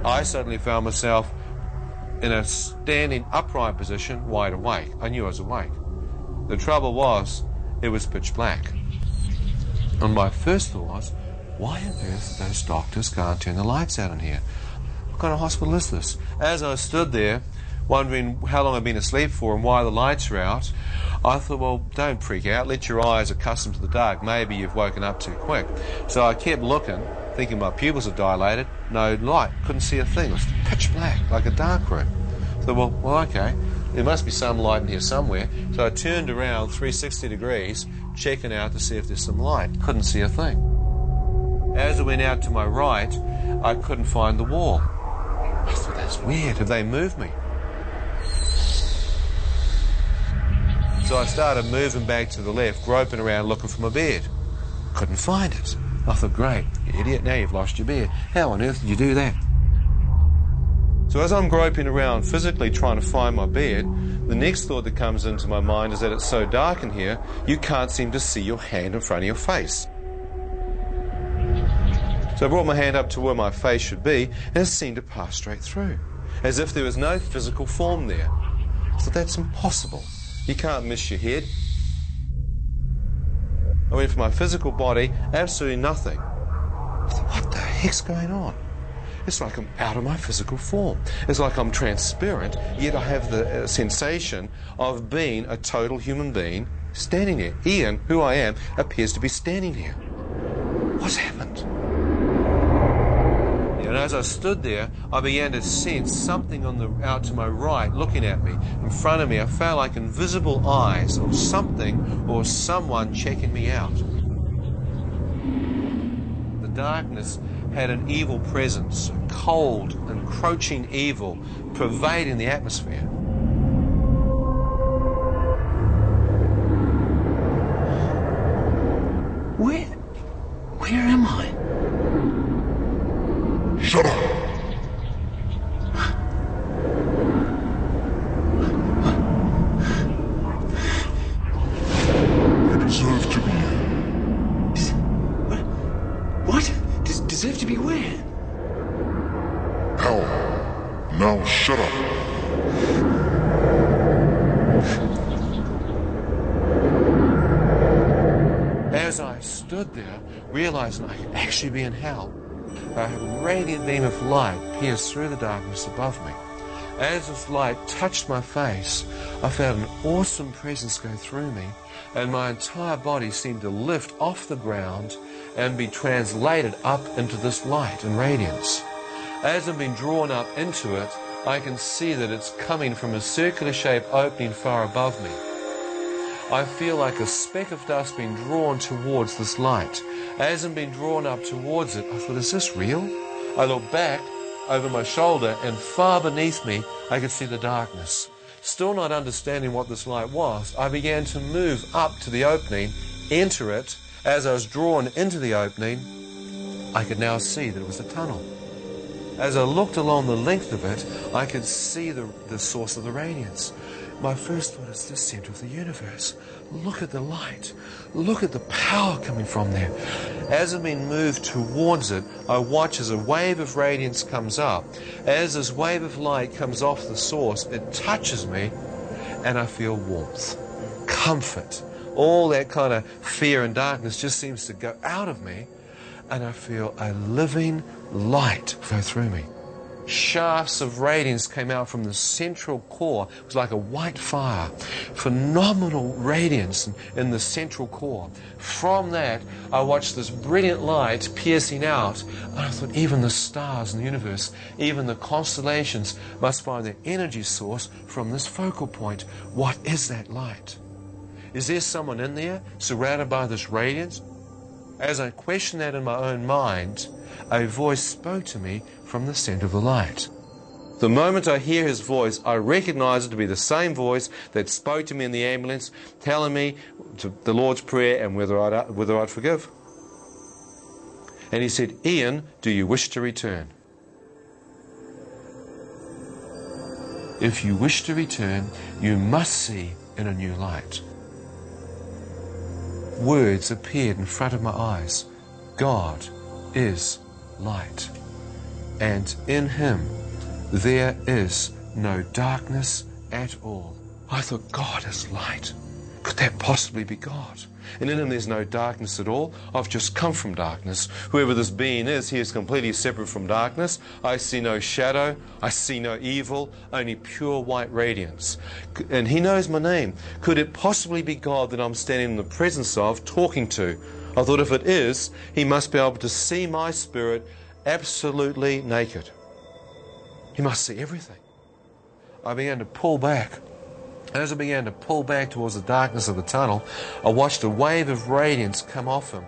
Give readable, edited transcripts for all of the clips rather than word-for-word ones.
I suddenly found myself in a standing upright position, wide awake. I knew I was awake. The trouble was, it was pitch black. And my first thought was, why on earth those doctors can't turn the lights out in here? What kind of hospital is this? As I stood there, wondering how long I'd been asleep for and why the lights are out, I thought, well, don't freak out. Let your eyes accustom to the dark. Maybe you've woken up too quick. So I kept looking, thinking my pupils had dilated. No light. Couldn't see a thing. It was pitch black, like a dark room. So, well, okay. There must be some light in here somewhere. So I turned around 360 degrees, checking out to see if there's some light. Couldn't see a thing. As I went out to my right, I couldn't find the wall. I thought, that's weird. Have they moved me? So I started moving back to the left, groping around looking for my bed. Couldn't find it. I thought, great, you idiot, now you've lost your bed. How on earth did you do that? So as I'm groping around physically trying to find my bed, the next thought that comes into my mind is that it's so dark in here, you can't seem to see your hand in front of your face. So I brought my hand up to where my face should be, and it seemed to pass straight through, as if there was no physical form there. I thought, that's impossible. You can't miss your head. I went for my physical body, absolutely nothing. I thought, what the heck's going on? It's like I'm out of my physical form. It's like I'm transparent, yet I have the sensation of being a total human being standing there. Ian, who I am, appears to be standing here. What's happened? And as I stood there, I began to sense something out to my right looking at me. In front of me, I felt like invisible eyes or something or someone checking me out. The darkness had an evil presence, a cold, encroaching evil pervading the atmosphere. Where am I? Shut up! You deserve to be here. What? Deserve to be where? Hell. Now shut up. As I stood there, realizing I could actually be in hell, a radiant beam of light pierced through the darkness above me. As this light touched my face, I felt an awesome presence go through me, and my entire body seemed to lift off the ground and be translated up into this light and radiance. As I'm being drawn up into it, I can see that it's coming from a circular-shaped opening far above me. I feel like a speck of dust being drawn towards this light. As I'm being drawn up towards it, I thought, is this real? I looked back over my shoulder, and far beneath me, I could see the darkness. Still not understanding what this light was, I began to move up to the opening, enter it. As I was drawn into the opening, I could now see that it was a tunnel. As I looked along the length of it, I could see the source of the radiance. My first thought is the center of the universe. Look at the light. Look at the power coming from there. As I'm being moved towards it, I watch as a wave of radiance comes up. As this wave of light comes off the source, it touches me, and I feel warmth, comfort. All that kind of fear and darkness just seems to go out of me, and I feel a living light go through me. Shafts of radiance came out from the central core. It was like a white fire. Phenomenal radiance in the central core. From that, I watched this brilliant light piercing out. And I thought, even the stars in the universe, even the constellations must find their energy source from this focal point. What is that light? Is there someone in there surrounded by this radiance? As I questioned that in my own mind, a voice spoke to me from the center of the light. The moment I hear his voice, I recognize it to be the same voice that spoke to me in the ambulance, telling me the Lord's Prayer and whether I'd forgive. And he said, "Ian, do you wish to return? If you wish to return, you must see in a new light." Words appeared in front of my eyes. God is light. and in him there is no darkness at all. I thought, God is light. Could that possibly be God? And in him there's no darkness at all. I've just come from darkness. Whoever this being is, he is completely separate from darkness. I see no shadow. I see no evil, only pure white radiance. And he knows my name. Could it possibly be God that I'm standing in the presence of, talking to? I thought if it is, he must be able to see my spirit absolutely naked. He must see everything. I began to pull back. As I began to pull back towards the darkness of the tunnel, I watched a wave of radiance come off him.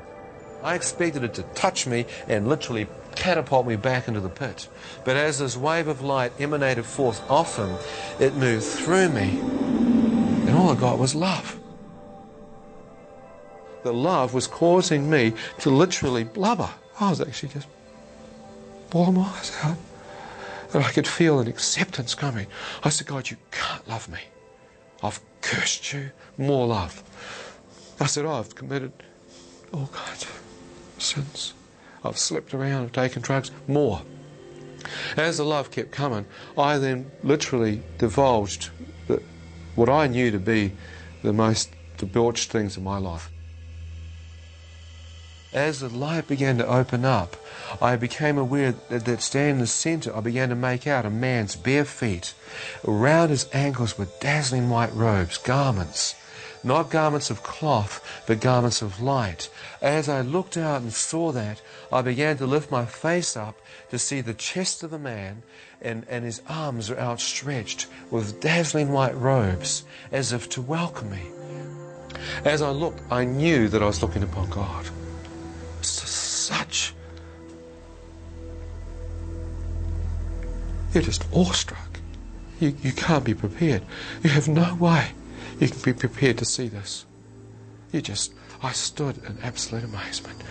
I expected it to touch me and literally catapult me back into the pit. But as this wave of light emanated forth off him, it moved through me, and all I got was love. The love was causing me to literally blubber. I was actually just bawling my eyes out. And I could feel an acceptance coming. I said, God, you can't love me. I've cursed you. More love. I said, I've committed all kinds of sins. I've slept around, I've taken drugs. More. As the love kept coming, I then literally divulged what I knew to be the most debauched things in my life. As the light began to open up, I became aware that standing in the center, I began to make out a man's bare feet. Around his ankles were dazzling white robes, garments. Not garments of cloth, but garments of light. As I looked out and saw that, I began to lift my face up to see the chest of the man, and his arms are outstretched with dazzling white robes, as if to welcome me. As I looked, I knew that I was looking upon God. You're just awestruck. You can't be prepared. You have no way you can be prepared to see this. I stood in absolute amazement.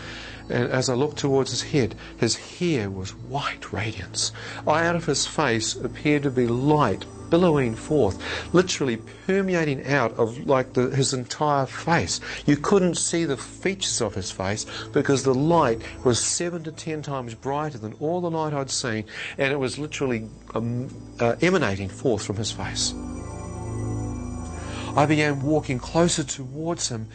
And as I looked towards his hair was white radiance. Out of his face appeared to be light billowing forth, literally permeating out of his entire face. You couldn't see the features of his face because the light was 7 to 10 times brighter than all the light I'd seen, and it was literally emanating forth from his face. I began walking closer towards him